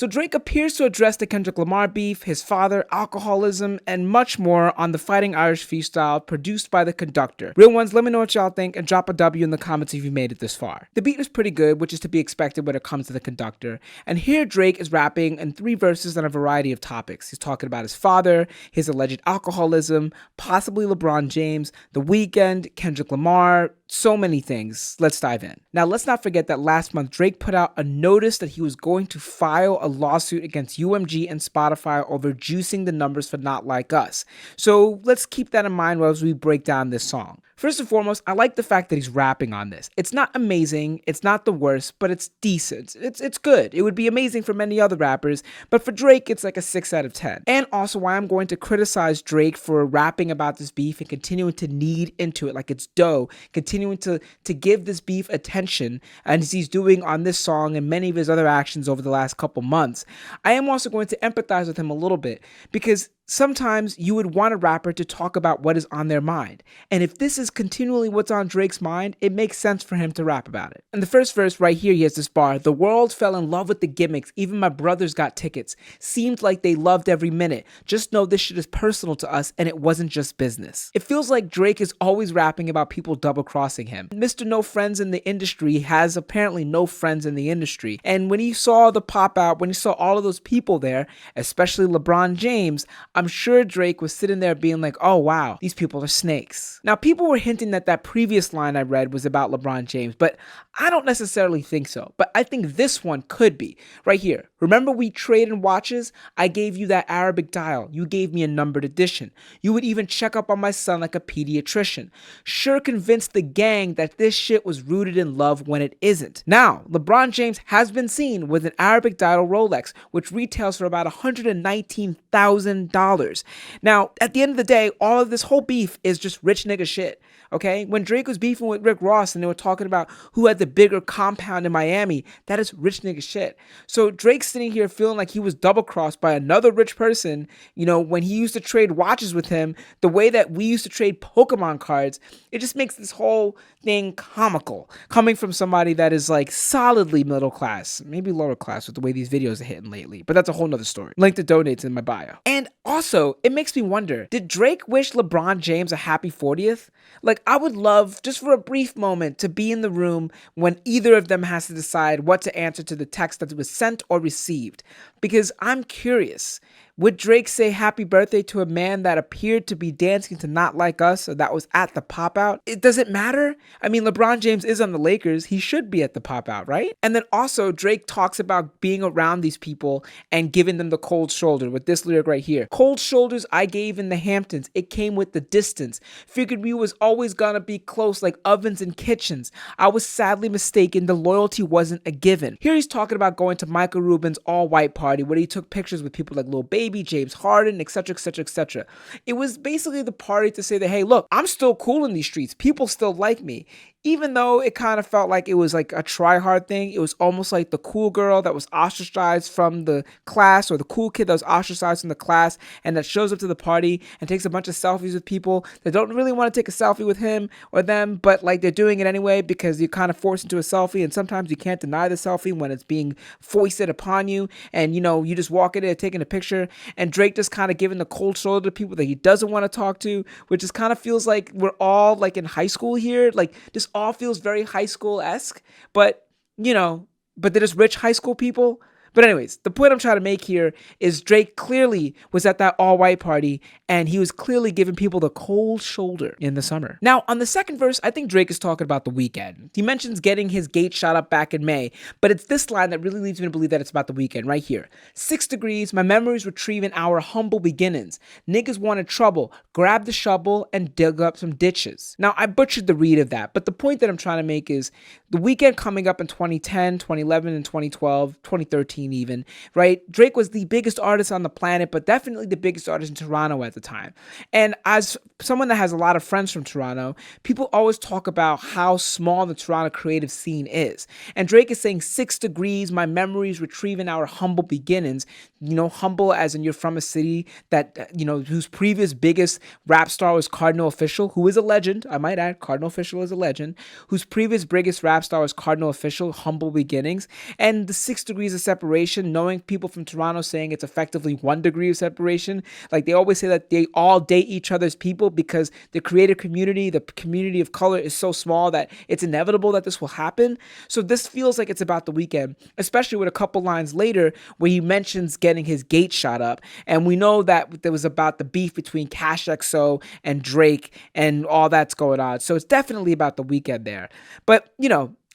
So Drake appears to address the Kendrick Lamar beef, his father, alcoholism, and much more on the Fighting Irish freestyle produced by The Conductor. Real ones, let me know what y'all think and drop a W in the comments if you made it this far. The beat is pretty good, which is to be expected when it comes to The Conductor. And here Drake is rapping in 3 verses on a variety of topics. He's talking about his father, his alleged alcoholism, possibly LeBron James, The Weeknd, Kendrick Lamar, so many things. Let's dive in. Now, let's not forget that last month Drake put out a notice that he was going to file a lawsuit against UMG and Spotify over juicing the numbers for Not Like Us. So let's keep that in mind as we break down this song. First and foremost, I like the fact that he's rapping on this. It's not amazing, it's not the worst, but it's decent. It's good. It would be amazing for many other rappers, but for Drake, it's like a 6 out of 10. And also why I'm going to criticize Drake for rapping about this beef and continuing to knead into it like it's dough, continuing to give this beef attention, as he's doing on this song and many of his other actions over the last couple months. I am also going to empathize with him a little bit, because sometimes you would want a rapper to talk about what is on their mind. And if this is continually what's on Drake's mind, it makes sense for him to rap about it. In the first verse right here, he has this bar: "The world fell in love with the gimmicks. Even my brothers got tickets. Seemed like they loved every minute. Just know this shit is personal to us and it wasn't just business." It feels like Drake is always rapping about people double-crossing him. Mr. No Friends in the Industry has apparently no friends in the industry. And when he saw the pop out, when he saw all of those people there, especially LeBron James, I'm sure Drake was sitting there being like, oh wow, these people are snakes. Now, people were hinting that that previous line I read was about LeBron James, but I don't necessarily think so. But I think this one could be. Right here. Remember we traded watches? I gave you that Arabic dial. You gave me a numbered edition. You would even check up on my son like a pediatrician. Sure convinced the gang that this shit was rooted in love when it isn't. Now, LeBron James has been seen with an Arabic dial Rolex, which retails for about $119,000. Now, at the end of the day, all of this whole beef is just rich nigga shit. Okay? When Drake was beefing with Rick Ross and they were talking about who had the bigger compound in Miami, that is rich nigga shit. So Drake's sitting here feeling like he was double crossed by another rich person, you know, when he used to trade watches with him, the way that we used to trade Pokemon cards. It just makes this whole thing comical, coming from somebody that is like solidly middle class, maybe lower class with the way these videos are hitting lately, but that's a whole nother story. Link to donates in my bio. And also, it makes me wonder, did Drake wish LeBron James a happy 40th? Like, I would love, just for a brief moment, to be in the room when either of them has to decide what to answer to the text that was sent or received. Because I'm curious, would Drake say happy birthday to a man that appeared to be dancing to Not Like Us, or that was at the pop out? Does it matter? I mean, LeBron James is on the Lakers. He should be at the pop out, right? And then also Drake talks about being around these people and giving them the cold shoulder with this lyric right here. "Cold shoulders I gave in the Hamptons. It came with the distance. Figured we was always gonna be close like ovens and kitchens. I was sadly mistaken. The loyalty wasn't a given." Here he's talking about going to Michael Rubin's all-white party where he took pictures with people like Lil Baby, James Harden, etc., etc., etc. It was basically the party to say that, hey, look, I'm still cool in these streets. People still like me. Even though it kind of felt like it was like a try-hard thing, it was almost like the cool girl that was ostracized from the class, or the cool kid that was ostracized from the class and that shows up to the party and takes a bunch of selfies with people that don't really want to take a selfie with him or them, but like they're doing it anyway because you're kind of forced into a selfie, and sometimes you can't deny the selfie when it's being foisted upon you, and you know, you just walk in there taking a picture, and Drake just kind of giving the cold shoulder to people that he doesn't want to talk to, which just kind of feels like we're all like in high school here. Like, this all feels very high school-esque, but you know, but they're just rich high school people. But anyways, the point I'm trying to make here is Drake clearly was at that all-white party, and he was clearly giving people the cold shoulder in the summer. Now, on the second verse, I think Drake is talking about The Weeknd. He mentions getting his gate shot up back in May, but it's this line that really leads me to believe that it's about The Weeknd right here. 6 degrees, my memories retrieving our humble beginnings. Niggas wanted trouble, grab the shovel and dig up some ditches. Now, I butchered the read of that, but the point that I'm trying to make is The Weeknd coming up in 2010, 2011, and 2012, 2013 even, right? Drake was the biggest artist on the planet, but definitely the biggest artist in Toronto at the time. And as someone that has a lot of friends from Toronto, people always talk about how small the Toronto creative scene is. And Drake is saying 6 degrees, my memories retrieving our humble beginnings. You know, humble as in you're from a city that, you know, whose previous biggest rap star was Cardinal Official, who is a legend. I might add, Cardinal Official is a legend. Whose previous biggest rap star was Cardinal Official, humble beginnings. And the 6 degrees of separation separation, knowing people from Toronto saying it's effectively 1 degree of separation. Like they always say that they all date each other's people because the creative community, the community of color is so small that it's inevitable that this will happen. So this feels like it's about the weekend, especially with a couple lines later where he mentions getting his gate shot up. And we know that there was about the beef between Cash XO and Drake and all that's going on. So it's definitely about the weekend there. But,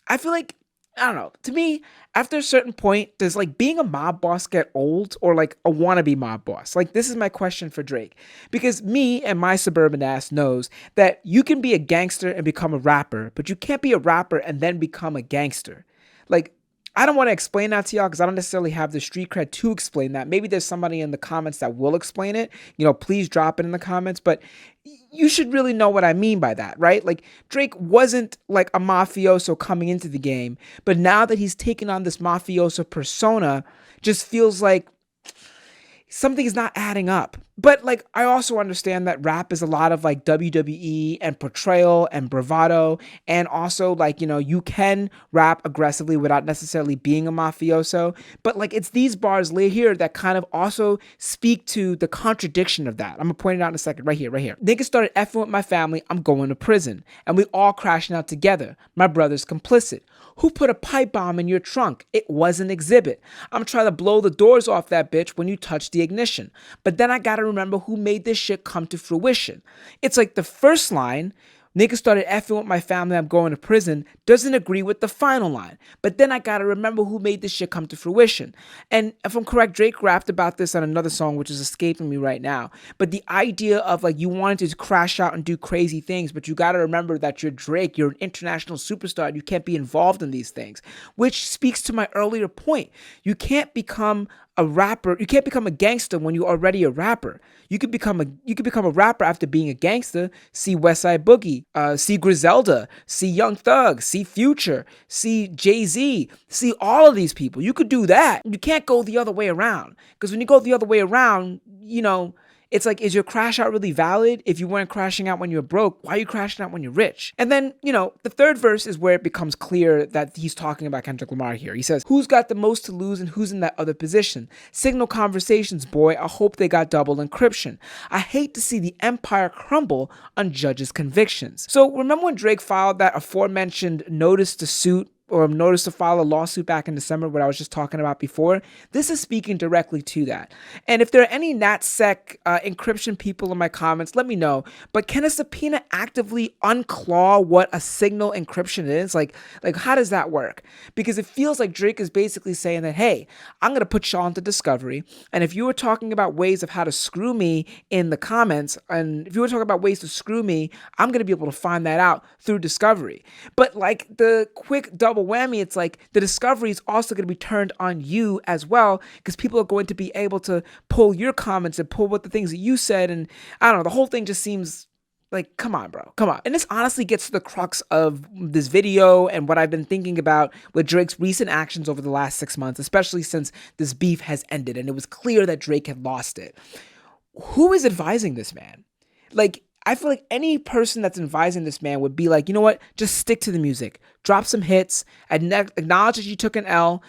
I feel like, I don't know, to me, after a certain point, does like being a mob boss get old or like a wannabe mob boss? Like, this is my question for Drake. Because me and my suburban ass knows that you can be a gangster and become a rapper, but you can't be a rapper and then become a gangster. Like, I don't want to explain that to y'all because I don't necessarily have the street cred to explain that. Maybe there's somebody in the comments that will explain it. Please drop it in the comments. But you should really know what I mean by that, right? Like Drake wasn't like a mafioso coming into the game, but now that he's taken on this mafioso persona, just feels like something is not adding up. But like, I also understand that rap is a lot of like WWE and portrayal and bravado. And also like, you can rap aggressively without necessarily being a mafioso. But like, it's these bars laid here that kind of also speak to the contradiction of that. I'm gonna point it out in a second. Right here. Niggas started effing with my family. I'm going to prison. And we all crashing out together. My brother's complicit. Who put a pipe bomb in your trunk? It was an exhibit. I'm trying to blow the doors off that bitch when you touch the ignition. But then I gotta remember who made this shit come to fruition. It's like the first line, niggas started effing with my family, I'm going to prison, doesn't agree with the final line. But then I gotta remember who made this shit come to fruition. And if I'm correct, Drake rapped about this on another song, which is escaping me right now. But the idea of like you wanted to crash out and do crazy things, but you gotta remember that you're Drake, you're an international superstar, and you can't be involved in these things. Which speaks to my earlier point. You can't become a rapper. You can't become a gangster when you're already a rapper. You could become a rapper after being a gangster. See Westside Boogie, see Griselda, see Young Thug, see Future, see Jay-Z, see all of these people. You could do that. You can't go the other way around. Because when you go the other way around, it's like, is your crash out really valid? If you weren't crashing out when you're broke, why are you crashing out when you're rich? And then, the third verse is where it becomes clear that he's talking about Kendrick Lamar here. He says, who's got the most to lose and who's in that other position? Signal conversations, boy. I hope they got double encryption. I hate to see the empire crumble on judges' convictions. So remember when Drake filed that aforementioned notice to suit or notice to file a lawsuit back in December, what I was just talking about before? This is speaking directly to that. And if there are any NatSec encryption people in my comments, let me know. But can a subpoena actively unclaw what a signal encryption is? Like how does that work? Because it feels like Drake is basically saying that, hey, I'm going to put y'all into discovery. And if you were talking about ways of how to screw me in the comments, and if you were talking about ways to screw me, I'm going to be able to find that out through discovery. But like the quick double whammy, it's like the discovery is also going to be turned on you as well, because people are going to be able to pull your comments and pull what the things that you said. And I don't know, the whole thing just seems like, come on, bro, come on. And this honestly gets to the crux of this video and what I've been thinking about with Drake's recent actions over the last 6 months, especially since this beef has ended and it was clear that Drake had lost it. Who is advising this man? Like, I feel like any person that's advising this man would be like, you know what? Just stick to the music. Drop some hits. Acknowledge that you took an L,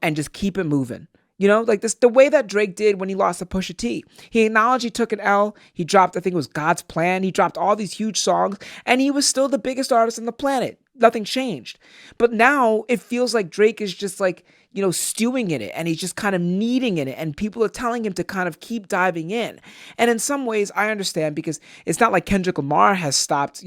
and just keep it moving. Like this, the way that Drake did when he lost to Pusha T. He acknowledged he took an L. He dropped, I think it was God's Plan. He dropped all these huge songs, and he was still the biggest artist on the planet. Nothing changed. But now it feels like Drake is just like, stewing in it, and he's just kind of kneading in it, and people are telling him to kind of keep diving in. And in some ways, I understand, because it's not like Kendrick Lamar has stopped,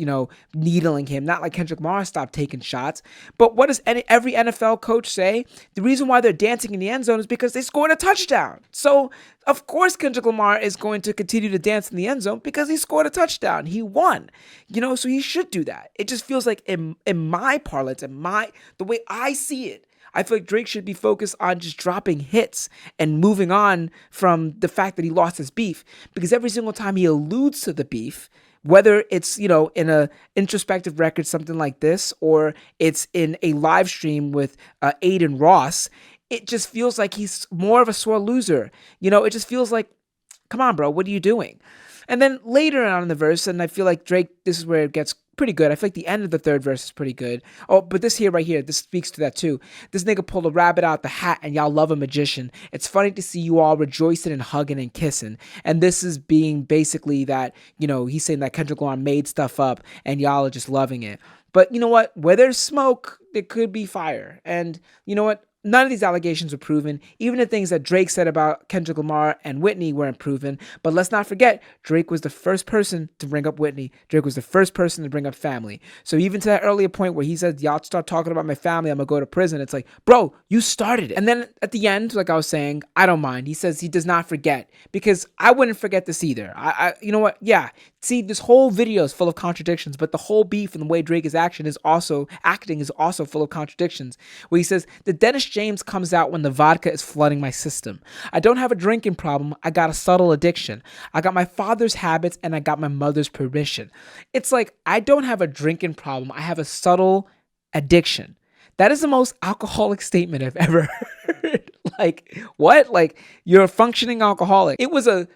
needling him, not like Kendrick Lamar stopped taking shots. But what does every NFL coach say? The reason why they're dancing in the end zone is because they scored a touchdown. So of course Kendrick Lamar is going to continue to dance in the end zone because he scored a touchdown. He won, so he should do that. It just feels like in my parlance, the way I see it, I feel like Drake should be focused on just dropping hits and moving on from the fact that he lost his beef, because every single time he alludes to the beef, whether it's, in a introspective record, something like this, or it's in a live stream with Aiden Ross, it just feels like he's more of a sore loser. It just feels like, come on, bro, what are you doing? And then later on in the verse, and I feel like Drake, this is where it gets pretty good. I feel like the end of the third verse is pretty good. Oh, but this here right here, this speaks to that too. This nigga pulled a rabbit out the hat and y'all love a magician. It's funny to see you all rejoicing and hugging and kissing. And this is being basically that, he's saying that Kendrick Lamar made stuff up and y'all are just loving it. But you know what? Where there's smoke, there could be fire. And you know what? None of these allegations were proven. Even the things that Drake said about Kendrick Lamar and Whitney weren't proven. But let's not forget, Drake was the first person to bring up Whitney. Drake was the first person to bring up family. So even to that earlier point where he said, y'all start talking about my family, I'm going to go to prison. It's like, bro, you started it. And then at the end, like I was saying, I don't mind. He says he does not forget, because I wouldn't forget this either. You know what? Yeah. See, this whole video is full of contradictions, but the whole beef and the way Drake is acting is also full of contradictions. Where he says, the Dennis James comes out when the vodka is flooding my system. I don't have a drinking problem. I got a subtle addiction. I got my father's habits and I got my mother's permission. It's like, I don't have a drinking problem. I have a subtle addiction. That is the most alcoholic statement I've ever heard. Like, what? Like, you're a functioning alcoholic. It was a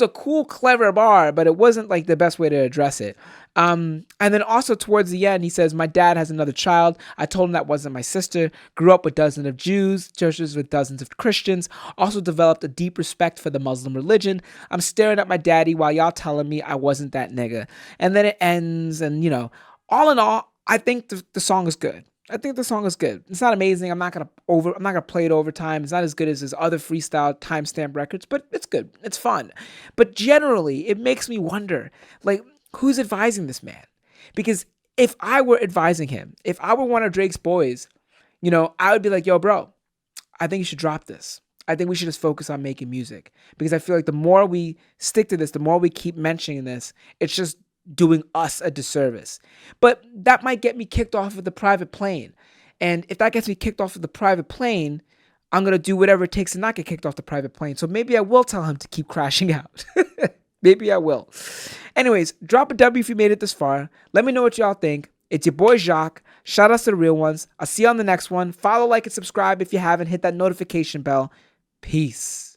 cool, clever bar, but it wasn't like the best way to address it. And then also towards the end, he says, my dad has another child. I told him that wasn't my sister. Grew up with dozens of Jews, churches with dozens of Christians. Also developed a deep respect for the Muslim religion. I'm staring at my daddy while y'all telling me I wasn't that nigga. And then it ends, and all in all, I think the song is good. I think the song is good. It's not amazing. I'm not gonna play it over time. It's not as good as his other freestyle timestamp records, but it's good. It's fun. But generally, it makes me wonder, like, who's advising this man? Because if I were advising him, if I were one of Drake's boys, I would be like, yo, bro, I think you should drop this. I think we should just focus on making music, because I feel like the more we stick to this, the more we keep mentioning this, it's just doing us a disservice. But that might get me kicked off of the private plane. And if that gets me kicked off of the private plane, I'm going to do whatever it takes to not get kicked off the private plane. So maybe I will tell him to keep crashing out. Maybe I will. Anyways, drop a W if you made it this far. Let me know what y'all think. It's your boy Jacques. Shout outs to the real ones. I'll see you on the next one. Follow, like, and subscribe if you haven't. Hit that notification bell. Peace.